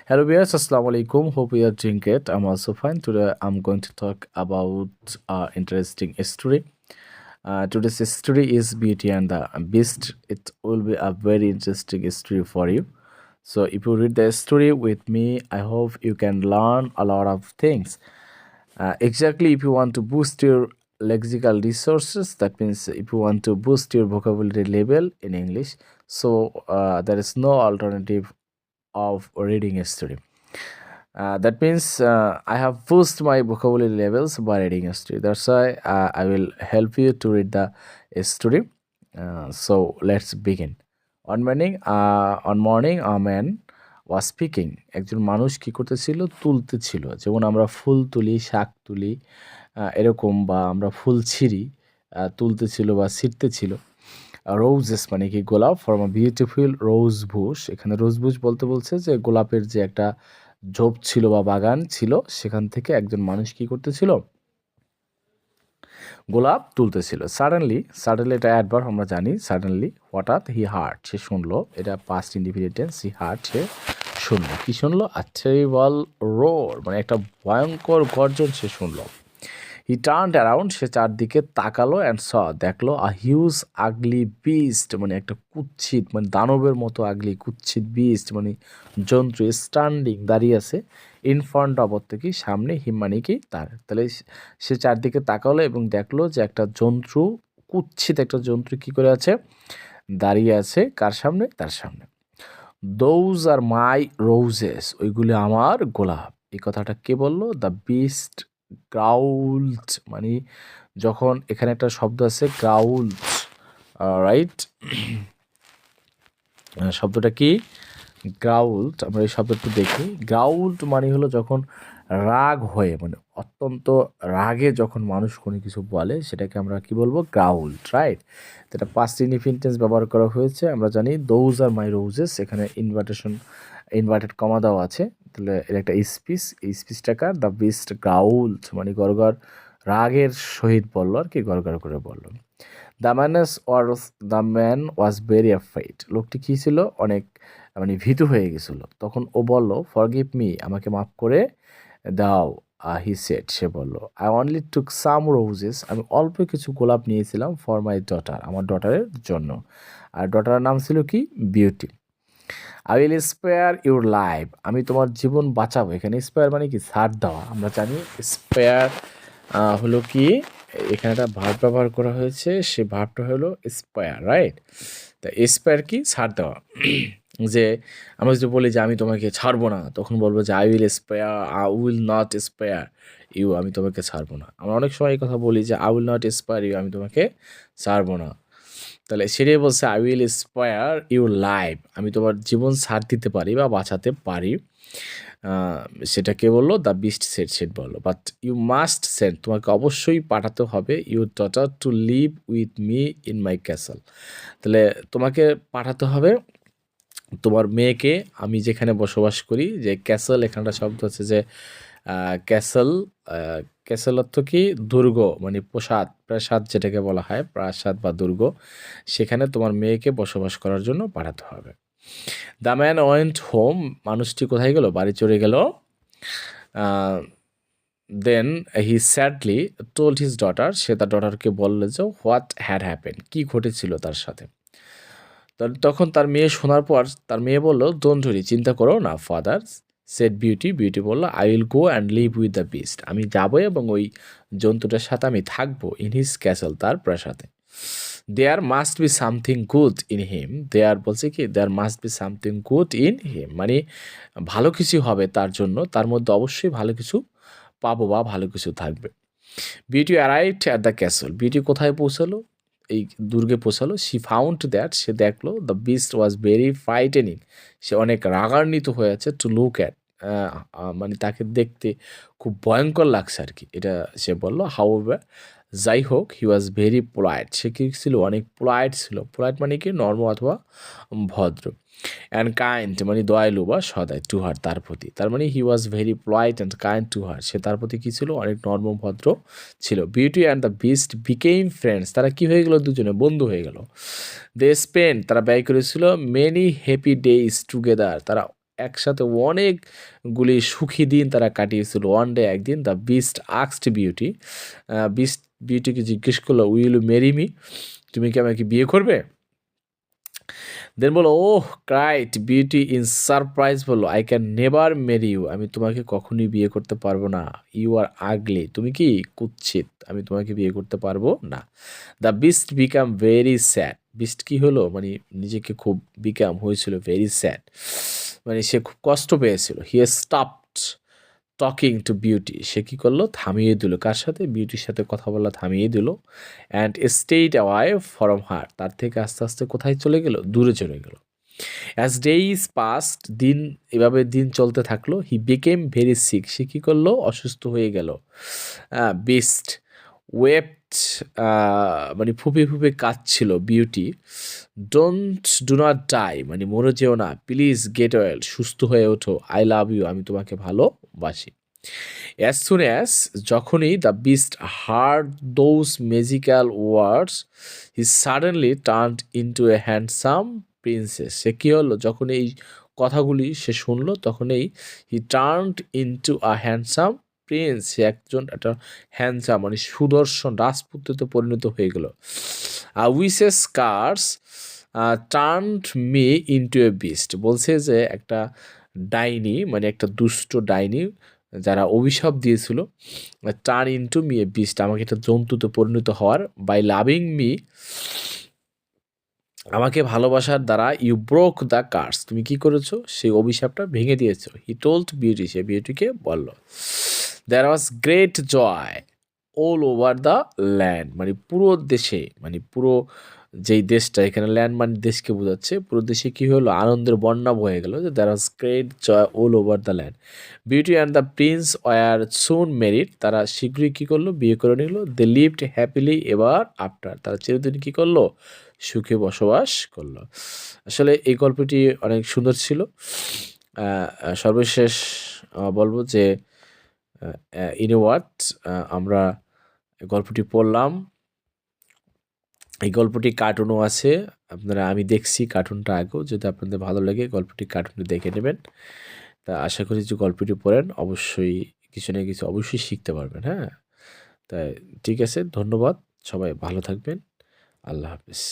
Hello viewers, Assalamu alaikum. Hope you are doing great. I'm also fine. Today I'm going to talk about interesting story. Today's story is Beauty and the Beast. It will be a very interesting story for you. So if you read the story with me, I hope you can learn a lot of things. Exactly, if you want to boost your lexical resources, that means if you want to boost your vocabulary level in English, so there is no alternative of reading a story. That means I have boosted my vocabulary levels by reading a story. That's why I will help you to read the story. So let's begin. On morning, a man was speaking. একজন মানুষ কি করতেছিল? তুলতেছিল। যেমন আমরা ফুল তুলি, শাক তুলি, এরকম বা আমরা ফুল ছিঁড়ি, তুলতেছিল বা ছিঁড়তেছিল। রোজেস মানে কি গোলাপ, from a beautiful rose Bush. এখানে রোজ বুশ বলতে বলছে যে গোলাপের যে একটা ঝোপ ছিল বা বাগান ছিল, সেখান থেকে একজন মানুষ কি করতেছিল? গোলাপ তুলতেছিল। সাডেনলি এটা অ্যাডভার্ব, আমরা জানি। সাডেনলি হঠাৎ, হি হার্ড সে শুনলো, এটা past indefinite tense. He heard সে শুনলো। কি শুনলো? আ টেরিবল রোর মানে একটা ভয়ঙ্কর গর্জন সে শুনলো। হি টার্নড অ্যারাউন্ড সে চারদিকে তাকালো অ্যান্ড স দেখলো আ হিউজ আগলি বিস্ট মানে একটা কুৎসিত মানে দানবের মতো আগলি কুৎসিত বিস্ট মানে জন্তু স্ট্যান্ডিং দাঁড়িয়ে আছে ইন ফ্রন্ট অফ কি সামনে হিম মানে কি তার। তাহলে সে চারদিকে তাকালো এবং দেখলো যে একটা জন্তু, কুৎসিত একটা জন্তু কি করে আছে? দাঁড়িয়ে আছে। কার সামনে? তার সামনে। দোজ আর মাই রোজেস ওইগুলি আমার গোলাপ। এই কথাটা কে বললো? দ্য বিস্ট গ্রাউলড মানে যখন এখানে একটা শব্দ আছে গ্রাউলড, রাইট? শব্দটা কি? গ্রাউলড। আমরা এই শব্দটা একটু দেখি। গ্রাউলড মানে হলো যখন রাগ হয়ে মানে অত্যন্ত রাগে যখন মানুষ কোনো কিছু বলে সেটাকে আমরা কি বলবো? গ্রাউলড, রাইট? তো এটা পাস্ট ইনডিফিনিট টেন্স ব্যবহার করা হয়েছে। আমরা জানি দোজ আর মাই রোজেস, এখানে ইনভার্টেড কমা দেওয়া আছে। তাহলে এর একটা স্পিচ, এই স্পিচটাকার দ্য বিস্ট গ্রাউলড মানে গড়গড় রাগের সহিত বললো আর কি, গড়গড় করে বললো। The man was very afraid. লোকটি কী ছিল? অনেক মানে ভীতু হয়ে গেছিল। তখন ও বলল, ফরগিভ মি আমাকে মাফ করে দাও। হি সেড সে বলল, I only took some roses আমি অল্প কিছু গোলাপ নিয়েছিলাম ফর মাই ডটার আমার ডটারের জন্য। আর ডটারের নাম ছিল কি? Beauty. I will spare your life আমি তোমার জীবন বাঁচাবো। এখানে স্পেয়ার মানে কি? ছাড় দেওয়া। আমরা জানি স্পেয়ার হলো কি, এখানে একটা ভার্ব ব্যবহার করা হয়েছে, সে ভার্বটা হলো স্পেয়ার, রাইট? তা স্পেয়ার কি? ছাড় দেওয়া। যে আমরা যদি বলি যে আমি তোমাকে ছাড়বো না, তখন বলবো যে I will not spare you আমি তোমাকে ছাড়বো না। আমরা অনেক সময় এই কথা বলি যে I will not spare you আমি তোমাকে ছাড়বো না। তাহলে সেটাই বলছে I will spare your life আমি তোমার জীবন ছাড় দিতে পারি বা বাঁচাতে পারি। সেটা কে বললো? দ্য বিস্ট সেট বললো, বাট ইউ মাস্ট সেন্ড তোমাকে অবশ্যই পাঠাতে হবে your daughter to live with me in my castle. তাহলে তোমাকে পাঠাতে হবে তোমার মেয়েকে আমি যেখানে বসবাস করি। যে ক্যাসেল, এখানটা শব্দ হচ্ছে যে ক্যাসেল। ক্যাসেল অর্থ কি? দুর্গ মানে প্রাসাদ, প্রাসাদ যেটাকে বলা হয় প্রাসাদ বা দুর্গ, সেখানে তোমার মেয়েকে বসবাস করার জন্য পাঠাতে হবে। দ্য ম্যান ওয়েন্ট হোম মানুষটি কোথায় গেল? বাড়ি চলে গেল। দেন হি স্যাডলি টোল্ড হিজ ডটার সে তার ডটারকে বলল যে হোয়াট হ্যাড হ্যাপেন কি ঘটেছিল তার সাথে। তখন তার মেয়ে শোনার পর তার মেয়ে বলল, ডোন্ট ওয়ারি চিন্তা করো না ফাদার। সেড বিউটি বলল, I will go and live with the beast আমি যাবো এবং ওই জন্তুটার সাথে আমি থাকবো ইন হিজ ক্যাসেল তার প্রাসাদে। There must be something good in him there বলছে কি? There must be something good in him মানে ভালো কিছু হবে তার জন্য, তার মধ্যে অবশ্যই ভালো কিছু পাবো বা ভালো কিছু থাকবে। Beauty arrived at the castle beauty কোথায় পৌঁছালো? এই দুর্গে পৌঁছালো। শি ফাউন্ড দ্যাট সে দেখলো the beast was very frightening সে অনেক রাগান্বিত হয়েছে। টু লুক অ্যাট মানে তাকে দেখতে খুব ভয়ঙ্কর লাগছে আর কি, এটা সে বললো। হাউএভার যাই হোক, হি ওয়াজ ভেরি পোলাইট সে কি ছিল? অনেক পোলাইট ছিল। পোলাইট মানে কি? নর্ম অথবা ভদ্র। অ্যান্ড কাইন্ড মানে দয়ালু বা সদয় টু হার তার প্রতি। তার মানে he was very polite and kind to her সে তার প্রতি কী ছিল? অনেক নর্ম ভদ্র ছিল। Beauty and the beast became friends তারা কী হয়ে গেল? দুজনে বন্ধু হয়ে গেল। দে স্পেন্ড তারা ব্যয় করেছিল মেনি হ্যাপি ডেইজ টুগেদার তারা একসাথে অনেকগুলি সুখী দিন তারা কাটিয়েছিল। ওয়ান ডে একদিন the beast asked Beauty, beast বিউটিকে জিজ্ঞেস করলো, উইল ইউ ম্যারি মি, তুমি কি আমাকে বিয়ে করবে? দেন বলো, oh cried beauty in surprise, বললো, I can never marry you, আমি তোমাকে কখনোই বিয়ে করতে পারবো না। ইউ আর আগলি, তুমি কি কুৎসিত, আমি তোমাকে বিয়ে করতে পারবো না। The beast become very sad, beast কি হলো মানে নিজেকে খুব বিকাম হয়েছিল ভেরি স্যাড, মানে সে খুব কষ্ট পেয়েছিল। He stopped talking to Beauty, সে কী করলো, থামিয়ে দিল, কার সাথে, বিউটির সাথে কথা বলা থামিয়ে দিল। And stayed away from her, তার থেকে আস্তে আস্তে কোথায় চলে গেল, দূরে চলে গেল। অ্যাজ ডেইজ পাস্ট, দিন এভাবে দিন চলতে থাকলো। হি বিকেম ভেরি সিক, সে কী করলো, অসুস্থ হয়ে গেল। বিস্ট ওয়েপ্ট, মানে ফুপে ফুপে কাঁদছিল বিউটি। ডু নট ডাই, মানে মরে যেও না, প্লিজ গেট ওয়েল, সুস্থ হয়ে ওঠো, আই লাভ ইউ, আমি তোমাকে ভালোবাসি। অ্যাজ সুন অ্যাজ, যখনই the beast heard those magical words, he suddenly turned into a handsome princess, সে কী হলো, যখন এই কথাগুলি সে শুনলো তখনই he turned into a handsome prince, সে একটা হ্যান্ডসাম মানে সুদর্শন রাজপুত্রতে পরিণত হয়ে গেল। Witch's curse turned me into a beast, বলছে যে একটা ডাইনি মানে একটা দুষ্ট ডাইনি যারা অভিশাপ দিয়েছিল, turn into me a beast, আমাকে একটা জন্তুতে পরিণত হওয়ার, বাই লাভিং মি, আমাকে ভালোবাসার দ্বারা, ইউ ব্রোক দ্য কার্স, তুমি কি করেছো, সেই অভিশাপটা ভেঙে দিয়েছো। হি টোল্ড বিউটি, সে বিউটিকে বলল। There was great joy all over the land, মানে পুরো দেশে, মানে পুরো যেই দেশটা, এখানে ল্যান্ড মানে দেশকে বোঝাচ্ছে, পুরো দেশে কী হলো, আনন্দের বন্যা বয়ে গেল, যে there was great joy all over the land. Beauty and the prince were soon married, তারা শীঘ্রই কী করলো, বিয়ে করে নিল। They lived happily ever after, তারা চিরদিন কী করলো, সুখে বসবাস করলো। আসলে এই গল্পটি অনেক সুন্দর ছিল। সর্বশেষ বলবো যে ইন এ ওয়ার্ড, আমরা গল্পটি পড়লাম। এই গল্পটি কার্টুনও আছে, আপনারা, আমি দেখছি কার্টুনটা আগেও, যদি আপনাদের ভালো লাগে গল্পটি কার্টুনটি দেখে নেবেন। তা আশা করি যে গল্পটি পড়েন অবশ্যই কিছু না কিছু অবশ্যই শিখতে পারবেন। হ্যাঁ, তাই ঠিক আছে, ধন্যবাদ, সবাই ভালো থাকবেন, আল্লাহ হাফিজ।